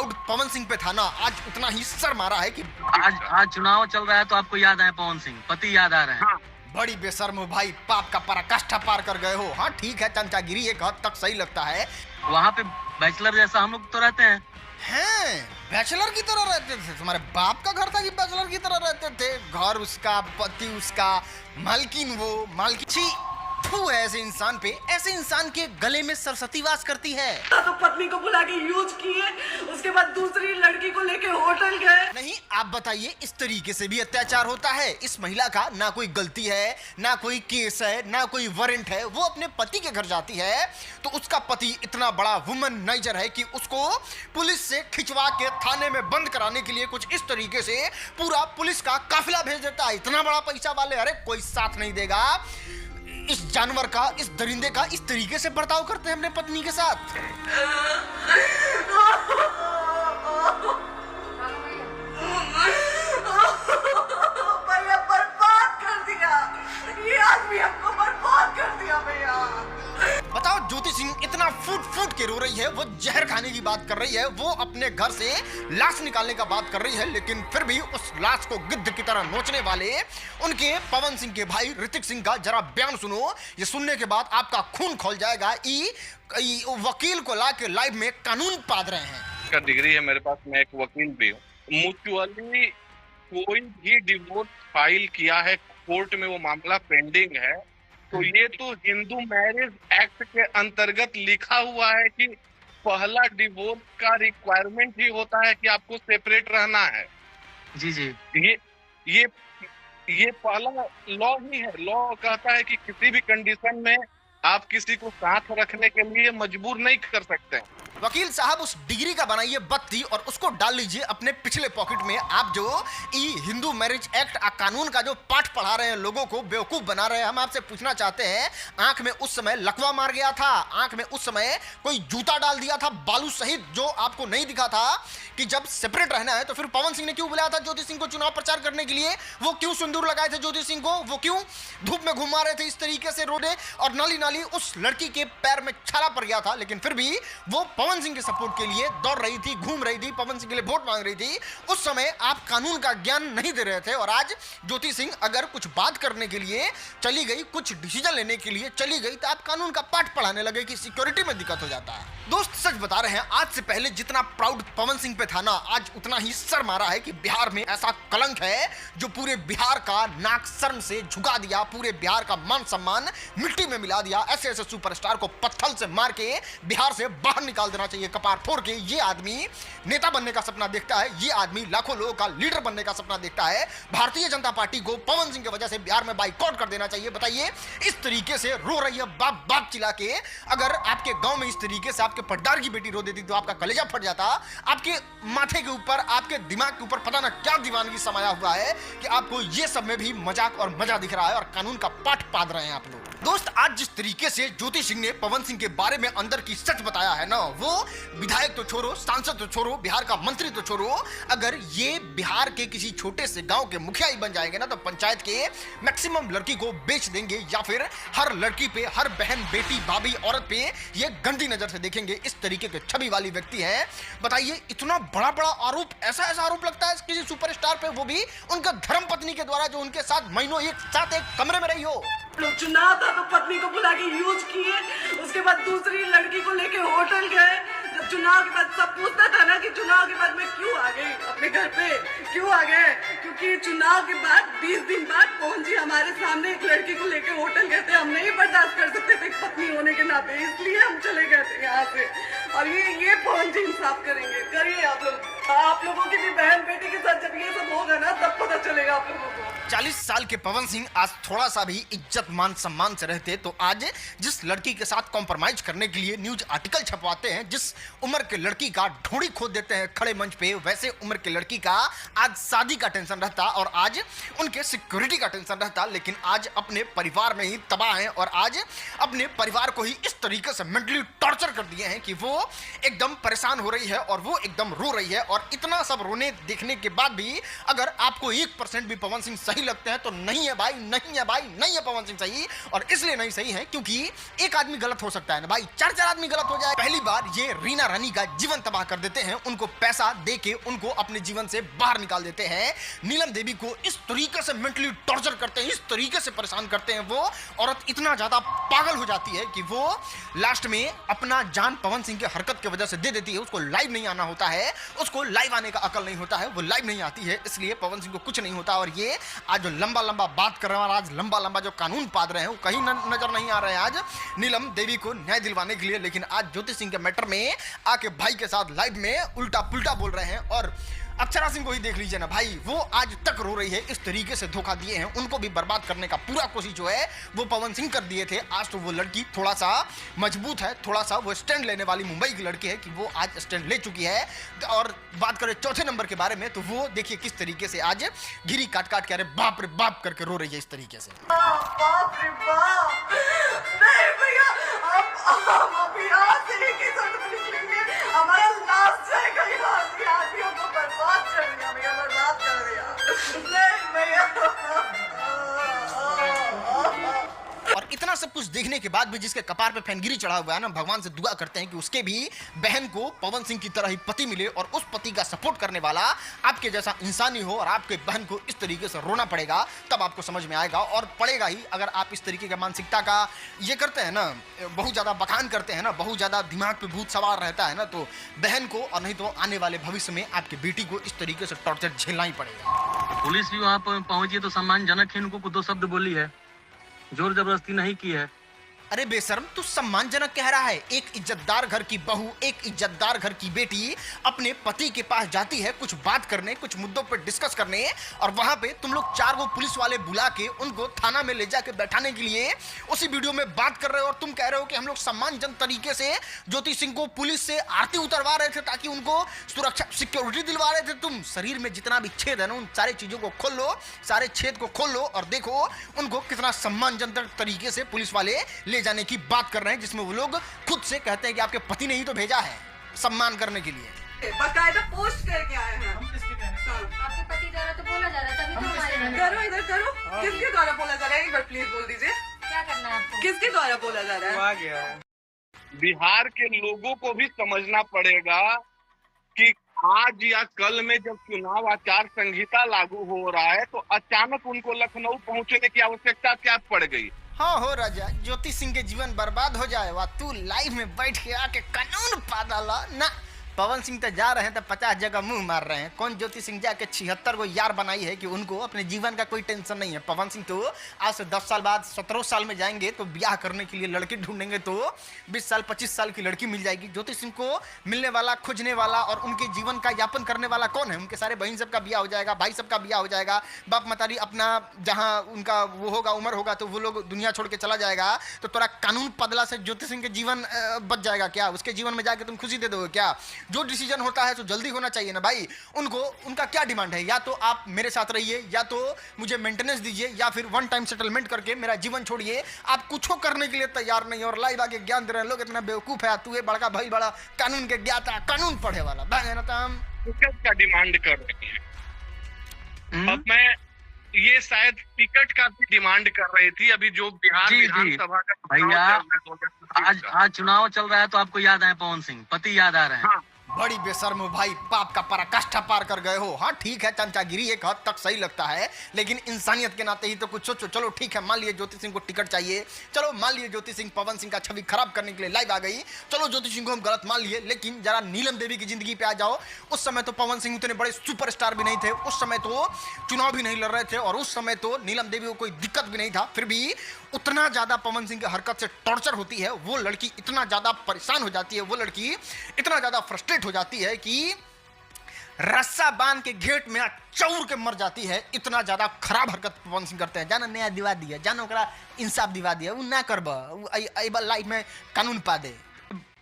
Proud Pawan Singh पे था ना, आज उतना ही सर मारा है कि आज चुनाव चल रहा है तो आपको याद आए पवन सिंह, पति याद आ रहे हैं। बड़ी बेशर्म हो भाई, पाप का पराकाष्ठा पार कर गए हो। हाँ ठीक है, चमचागिरी एक हद तक सही लगता है। वहाँ पे बैचलर जैसा हम लोग तो रहते हैं। हैं, बैचलर की तरह रहते थे? तुम्हारे बाप का घर था कि बैचलर की तरह रहते थे? घर उसका, पति उसका, मालकिन वो, मालकिन छी, थू है ऐसे इंसान पे। ऐसे इंसान के गले में सरस्वती वास करती है। तो पत्नी को बुला के यूज किए, उसके बाद दूसरी लड़की को लेके होटल गए। नहीं, आप बताइए, इस तरीके से भी अत्याचार होता है? इस महिला का ना कोई गलती है, ना कोई केस है, ना कोई वारंट है। वो अपने पति के घर जाती है तो उसका पति इतना बड़ा वुमनाइजर है कि उसको पुलिस से खिंचवा के थाने में बंद कराने के लिए कुछ इस तरीके से पूरा पुलिस का काफिला भेज देता है। इतना बड़ा पैसा वाले, अरे कोई साथ नहीं देगा। इस जानवर का, इस दरिंदे का इस तरीके से बर्ताव करते हैं अपने पत्नी के साथ। भैया बर्बाद कर दिया, ये आदमी हमको बर्बाद कर दिया भैया। बताओ, ज्योति सिंह इतना फूट फूट के रो रही है, वो जहर खाने की बात कर रही है, वो अपने घर से लाश निकालने का बात कर रही है, लेकिन फिर भी उस लाश को गिद्ध की तरह नोचने वाले उनके पवन सिंह के भाई ऋतिक सिंह का जरा बयान सुनो। ये सुनने के बाद आपका खून खौल जाएगा। वकील को ला के लाइव में कानून पाद रहे हैं। का डिग्री है मेरे पास, मैं एक वकील भी हूँ। म्यूचुअली कोई भी डिवोर्स फाइल किया है कोर्ट में, वो मामला पेंडिंग है, तो ये तो हिंदू मैरिज एक्ट के अंतर्गत लिखा हुआ है कि पहला डिवोर्स का रिक्वायरमेंट ही होता है कि आपको सेपरेट रहना है। जी जी, ये पहला लॉ ही है। लॉ कहता है कि किसी भी कंडीशन में आप किसी को साथ रखने के लिए मजबूर नहीं कर सकते। वकील साहब, उस डिग्री का बनाइए बत्ती और उसको डाल लीजिए अपने पिछले पॉकेट में। आप जो हिंदू मैरिज एक्ट कानून का जो पाठ पढ़ा रहे हैं, लोगों को बेवकूफ बना रहे हैं, हम आपसे पूछना चाहते हैं, आंख में उस समय लकवा मार गया था, आंख में उस समय कोई जूता डाल दिया था बालू सहित, जो आपको नहीं दिखा था कि जब सेपरेट रहना है तो फिर पवन सिंह ने क्यों बुलाया था ज्योति सिंह को चुनाव प्रचार करने के लिए? वो क्यों सिंदूर लगाए थे ज्योति सिंह को? वो क्यों धूप में घुमा रहे थे इस तरीके से रोडे और नाली नाली? उस लड़की के पैर में छाला पड़ गया था, लेकिन फिर भी वो पवन सिंह के सपोर्ट के लिए दौड़ रही थी, घूम रही थी, पवन सिंह के लिए वोट मांग रही थी। उस समय आप कानून का ज्ञान नहीं दे रहे थे, और आज ज्योति सिंह अगर कुछ बात करने के लिए चली गई, कुछ डिसीजन लेने के लिए चली गई, तो आप कानून का पाठ पढ़ाने लगे कि सिक्योरिटी में दिक्कत हो जाता है। दोस्त, सच बता रहे हैं, आज से पहले जितना प्राउड पवन सिंह पे था ना, आज उतना ही सर मारा है कि बिहार में ऐसा कलंक है जो पूरे बिहार का नाक शर्म से झुका दिया, पूरे बिहार का मान सम्मान मिट्टी में मिला दिया। ऐसे ऐसे सुपरस्टार को पत्थर से मार के बिहार से बाहर निकाल देना चाहिए, कपार फोड़ के। ये आदमी नेता बनने का सपना देखता है, ये आदमी लाखों लोगों का लीडर बनने का सपना देखता है। भारतीय जनता पार्टी को पवन सिंह की वजह से बिहार में बाइकआउट कर देना चाहिए। बताइए, इस तरीके से रो रही है बाप बाप चिल्ला के। अगर आपके गांव में इस तरीके से आपके पटदार की बेटी रो देती तो आपका कलेजा फट जाता। आपके माथे के ऊपर, आपके दिमाग के ऊपर पता ना क्या दीवानगी समाया हुआ है कि आपको ये सब में भी मजाक और मजा दिख रहा है और कानून का पाठ पाद रहे हैं आप लोग। दोस्त, आज जिस तरीके से ज्योति सिंह ने पवन सिंह के बारे में अंदर की सच बताया है ना, वो विधायक तो छोड़ो, सांसद तो छोड़ो, बिहार का मंत्री तो छोड़ो, अगर ये बिहार के किसी छोटे से गांव के मुखिया ही बन जाएंगे ना, तो पंचायत के मैक्सिमम लड़की को बेच देंगे, या फिर हर लड़की पे, हर बहन, बेटी, भाभी, औरत पे ये गंदी नजर से देखेंगे। इस तरीके के छवि वाली व्यक्ति हैं। बताइए, इतना बड़ा बड़ा आरोप, ऐसा ऐसा आरोप लगता है किसी सुपरस्टार पे, वो भी उनका धर्म पत्नी के द्वारा, जो उनके साथ महीनों एक साथ एक कमरे में रही हो। लोग चुनाव था तो पत्नी को बुला के यूज किए, उसके बाद दूसरी लड़की को लेके होटल गए। जब चुनाव के बाद सब पूछता था ना कि चुनाव के बाद मैं क्यों आ गई अपने घर पे, क्यों आ गए, क्योंकि चुनाव के बाद 20 दिन बाद पवन जी हमारे सामने एक लड़की को लेके होटल गए थे। हम नहीं बर्दाश्त कर सकते थे पत्नी होने के नाते, इसलिए हम चले गए थे यहाँ से। और ये पवन जी इंसाफ करेंगे, करिए आप लोग। आप लोगों की भी बहन बेटी के साथ जब ये सब होगा ना, तब पता चलेगा आप लोगों को। 40 साल के पवन सिंह आज थोड़ा सा भी इज्जत मान सम्मान से रहते तो आज जिस लड़की के साथ कॉम्प्रोमाइज करने के लिए न्यूज आर्टिकल छपवाते हैं, जिस उम्र के लड़की का ढोड़ी खोद देते हैं खड़े मंच पे, वैसे उम्र के लड़की का आज शादी का टेंशन रहता और आज उनके सिक्योरिटी का टेंशन रहता। लेकिन आज अपने परिवार में ही तबाह हैं और आज अपने परिवार को ही इस तरीके से मेंटली टॉर्चर कर दिए हैं कि वो एकदम परेशान हो रही है और वो एकदम रो रही है। और इतना सब रोने देखने के बाद भी अगर आपको 1% भी पवन सिंह सही सही लगते हैं, तो नहीं है भाई, नहीं है भाई, नहीं है पवन सिंह सही। और इसलिए नहीं सही है क्योंकि एक आदमी गलत हो सकता है ना भाई, चार चार आदमी गलत हो जाए। पहली बार ये रीना रानी का जीवन तबाह कर देते हैं, उनको पैसा देके उनको अपने जीवन से बाहर निकाल देते हैं। नीलम देवी को इस तरीके से मेंटली टॉर्चर करते हैं, इस तरीके से परेशान करते हैं। वो औरत इतना ज्यादा पागल हो जाती है कि वो लास्ट में अपना जान पवन सिंह की हरकत की वजह से दे देती है। उसको लाइव नहीं आना होता है, उसको लाइव आने का अकल नहीं होता है, वो लाइव नहीं आती है, इसलिए पवन सिंह को कुछ नहीं होता। और ये आज जो लंबा लंबा बात कर रहे हैं और आज लंबा लंबा जो कानून पाद रहे हैं वो कहीं नजर नहीं आ रहे हैं आज नीलम देवी को न्याय दिलवाने के लिए। लेकिन आज ज्योति सिंह के मैटर में आके भाई के साथ लाइव में उल्टा पुल्टा बोल रहे हैं। और अक्षरा सिंह को ही देख लीजिए ना भाई, वो आज तक रो रही है, इस तरीके से धोखा दिए हैं, उनको भी बर्बाद करने का पूरा कोशिश जो है वो पवन सिंह कर दिए थे। आज तो वो लड़की थोड़ा सा मजबूत है, थोड़ा सा वो स्टैंड लेने वाली मुंबई की लड़की है कि वो आज स्टैंड ले चुकी है। और बात करें चौथे नंबर के बारे में, तो वो देखिए किस तरीके से आज घिरी काट काट के अरे बाप रे बाप करके रो रही है इस तरीके से। बाप रे बाप, नहीं भैया, हम अभी यहाँ से एक ही सड़क निकलेंगे, हमारा लास्ट जाएगा यहाँ से, आदमियों को बर्बाद कर दिया भैया, बर्बाद कर दिया, नहीं भैया। और इतना सब कुछ देखने के बाद भी जिसके कपार पे फैनगिरी चढ़ा हुआ है ना, भगवान से दुआ करते हैं कि उसके भी बहन को पवन सिंह की तरह ही पति मिले और उस पति का सपोर्ट करने वाला आपके जैसा इंसानी हो। और आपके बहन को इस तरीके से रोना पड़ेगा तब आपको समझ में आएगा, और पड़ेगा ही अगर आप इस तरीके की मानसिकता का ये करते हैं ना, बहुत ज्यादा बखान करते हैं ना, बहुत ज्यादा दिमाग पे भूत सवार रहता है ना, तो बहन को और नहीं तो आने वाले भविष्य में आपकी बेटी को इस तरीके से टॉर्चर झेलना ही पड़ेगा। पुलिस भी वहाँ पर पहुंची तो सम्मानजनक ही उनको दो शब्द बोली है, जोर जबरदस्ती नहीं की है। अरे बेशर्म, तू सम्मानजनक कह रहा है? एक इज्जतदार घर की बहू, एक इज्जतदार घर की बेटी अपने पति के पास जाती है कुछ बात करने, कुछ मुद्दों पर डिस्कस करने, और वहां पे तुम लोग 4 गो पुलिस वाले बुला के उनको थाना में ले जाके बैठाने के लिए उसी वीडियो में बात कर रहे हो। और तुम कह रहे हो कि हम लोग सम्मानजनक तरीके से ज्योति सिंह को पुलिस से आरती उतरवा रहे थे ताकि उनको सुरक्षा सिक्योरिटी दिलवा रहे थे। तुम शरीर में जितना भी छेद है ना, उन सारे चीजों को खोल लो, सारे छेद को खोल लो और देखो उनको कितना सम्मानजनक तरीके से पुलिस वाले ले जाने की बात कर रहे हैं, जिसमें वो लोग खुद से कहते हैं कि आपके पति ने ही तो भेजा है सम्मान करने के लिए। बकायदा पोस्ट करके आए हैं हम। आपके पति द्वारा तो बोला जा रहा है, तभी तो हमारे यहाँ करो इधर करो, किसके द्वारा बोला जा रहा है, एक बार प्लीज बोल दीजिए, क्या करना है आपको? किसके द्वारा बोला जा रहा है? बिहार के लोगों को भी समझना पड़ेगा कि आज या कल में जब चुनाव आचार संहिता लागू हो रहा है तो अचानक उनको लखनऊ पहुंचने की आवश्यकता क्या पड़ गई। हाँ हो राजा, ज्योति सिंह के जीवन बर्बाद हो जाए वा तू लाइव में बैठ के आके कानून पा डाला ना। पवन सिंह तो जा रहे हैं तो 50 जगह मुंह मार रहे हैं। कौन ज्योति सिंह जाके 76 को यार बनाई है कि उनको अपने जीवन का कोई टेंशन नहीं है। पवन सिंह तो आज से 10 साल बाद 17 साल में जाएंगे तो ब्याह करने के लिए लड़की ढूंढेंगे तो 20 साल 25 साल की लड़की मिल जाएगी। ज्योति सिंह को मिलने वाला, खोजने वाला और उनके जीवन का यापन करने वाला कौन है? उनके सारे बहन सबका ब्याह हो जाएगा, भाई सबका ब्याह हो जाएगा, बाप मतारी अपना जहाँ उनका वो होगा, उम्र होगा तो वो लोग दुनिया छोड़ के चला जाएगा। तो तोरा कानून बदला से ज्योति सिंह के जीवन बच जाएगा क्या? उसके जीवन में जाके तुम खुशी दे दोगे क्या? जो डिसीजन होता है तो जल्दी होना चाहिए ना भाई। उनको उनका क्या डिमांड है? या तो आप मेरे साथ रहिए, या तो मुझे मेंटेनेंस दीजिए, या फिर वन टाइम सेटलमेंट करके मेरा जीवन छोड़िए। आप कुछ करने के लिए तैयार नहीं और लाइव आके ज्ञान दे रहे हैं। लोग इतना बेवकूफ है, तू है बड़का भाई, बड़ा कानून के ज्ञाता, कानून पढ़े वाला टिकट का डिमांड कर रही है। अब मैं ये शायद टिकट का भी डिमांड कर रही थी। अभी जो बिहार विधानसभा का भैया आज आज चुनाव चल रहा है तो आपको याद आए पवन सिंह, पति याद आ रहे हैं। हाँ, बड़ी बेशर्म हो भाई, पाप का पराकाष्ठा पार कर गए हो। हाँ ठीक है, चमचागिरी एक हद तक सही लगता है, लेकिन इंसानियत के नाते ही तो कुछ सोचो। चलो ठीक है, मान लिए ज्योति सिंह को टिकट चाहिए, चलो मान लिए ज्योति सिंह पवन सिंह का छवि खराब करने के लिए लाइव आ गई, चलो ज्योति सिंह को हम गलत मान लिए। लेकिन जरा नीलम देवी की जिंदगी पे आ जाओ। उस समय तो पवन सिंह उतने बड़े सुपरस्टार भी नहीं थे, उस समय तो चुनाव भी नहीं लड़ रहे थे, और उस समय तो नीलम देवी को कोई दिक्कत भी नहीं था। फिर भी उतना ज्यादा पवन सिंह की हरकत से टॉर्चर होती है, वो लड़की इतना ज्यादा परेशान हो जाती है, वो लड़की इतना ज्यादा फ्रस्ट्रेट हो जाती है कि रस्सा बांध के घेट में चौर के मर जाती है। इतना ज्यादा खराब हरकत पवन सिंह करते हैं। जाना नया दिवा दिया, जाना ओकरा इंसाफ दिवा दिया, वो ना करबा लाइफ में कानून पा दे।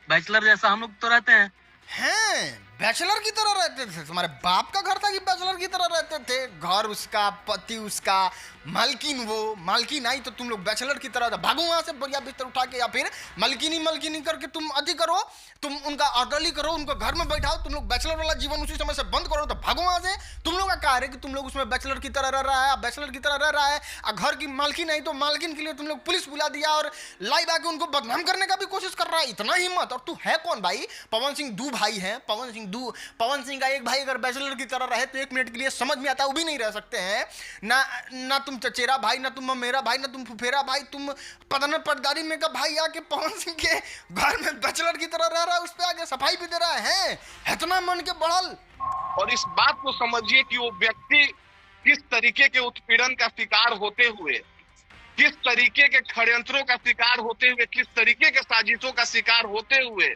बैचलर जैसा हम लोग तो रहते हैं। हैं बैचलर की तरह रहते थे? तुम्हारे बाप का घर था कि बैचलर की तरह रहते थे? घर उसका, पति उसका, मालकिन वो, मालकिन आई तो तुम लोग बैचलर की तरह भागो वहां से बढ़िया बिस्तर उठा के, या फिर मलकिनी करके तुम अति करो, तुम उनका ऑर्डरली करो, उनको घर में बैठाओ, तुम लोग बैचलर वाला जीवन उसी समय से बंद करो, तो भागो वहां से। तुम लोग का कार्य कि तुम लोग उसमें बैचलर की तरह रह रहा है, बैचलर की तरह रह रहा है, और घर की मालकिन आई तो मालकिन के लिए तुम लोग पुलिस बुला दिया और लाइव आके उनको बदनाम करने का भी कोशिश कर रहा है। इतना हिम्मत! और तू है कौन भाई? पवन सिंह दो भाई हैं, पवन सिंह का एक भाई अगर बैचलर की तरह रहे तो 1 मिनट के लिए समझ में आता है, वो भी नहीं रह सकते हैं ना तुम चचेरा भाई, ना तुम मेरा भाई, ना तुम फुफेरा भाई, तुम पता पटदारी में का भाई आके पवन सिंह के घर में बैचलर की तरह रह रहा है, उस पे आके सफाई भी दे रहा है। इतना मन के बढ़ल। और इस बात को समझिए कि वो व्यक्ति किस तरीके के उत्पीड़न का शिकार होते हुए, किस तरीके के षड्यंत्रों का शिकार होते हुए, किस तरीके के साजिशों का शिकार होते हुए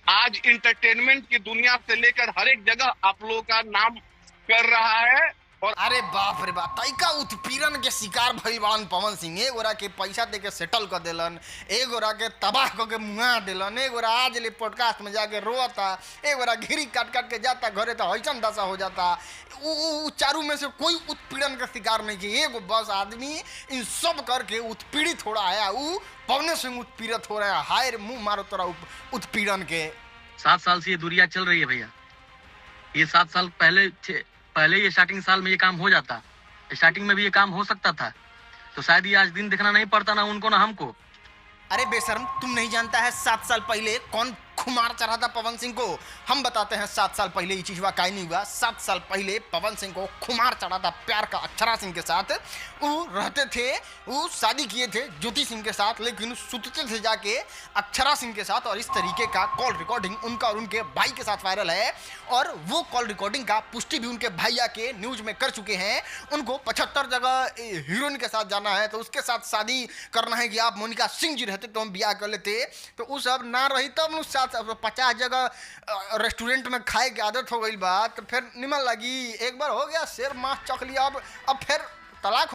आज इंटरटेनमेंट की दुनिया से लेकर हर एक जगह आप लोगों का नाम कर रहा है। और अरे बाप रे बाप, तैका उत्पीड़न के शिकार भइल बाड़न पवन सिंह। एक गोरा के पैसा दे के सेटल कर देलन, एक गोरा के तबाह करके मुआ देलन, एक गोरा आज ले पॉडकास्ट में जाके रोता, एक गोरा घिरी काट के जाता घरे तो ऐसन दशा हो जाता। चारों में से कोई उत्पीड़न का शिकार नहीं किया, एगो बस आदमी इन सब करके उत्पीड़ित हो रहा है, वो पवन सिंह उत्पीड़ित हो रहा है। हाय रे मुंह मारो तोरा उत्पीड़न के। 7 साल से ये दूरिया चल रही है भैया। ये 7 साल पहले ये स्टार्टिंग साल में ये काम हो जाता, स्टार्टिंग में भी ये काम हो सकता था, तो शायद ये आज दिन देखना नहीं पड़ता ना उनको ना हमको। अरे बेशर्म, तुम नहीं जानता है 7 साल पहले कौन खुमार चढ़ा था पवन सिंह को? हम बताते हैं 7 साल पहले ये चीज हुआ काहे नहीं हुआ। 7 साल पहले पवन सिंह को खुमार चढ़ा था प्यार का अक्षरा सिंह के साथ। वो रहते थे, वो शादी किए थे ज्योति सिंह के साथ, लेकिन सुतते थे जाके अक्षरा सिंह के साथ। और इस तरीके का कॉल रिकॉर्डिंग उनका और उनके भाई के साथ वायरल है, और वो कॉल रिकॉर्डिंग का पुष्टि भी उनके भैया के न्यूज में कर चुके हैं। उनको 75 जगह हीरोइन के साथ जाना है, तो उसके साथ शादी करना है कि आप मोनिका सिंह जी रहते तो हम ब्याह कर लेते, तो वो सब ना रही तब उस साथ 50 जगह रेस्टोरेंट में खाए की आदत हो गई बात, तो फिर निमन लगी। एक बार हो गया शेर मांस चख लिया, अब फिर तलाक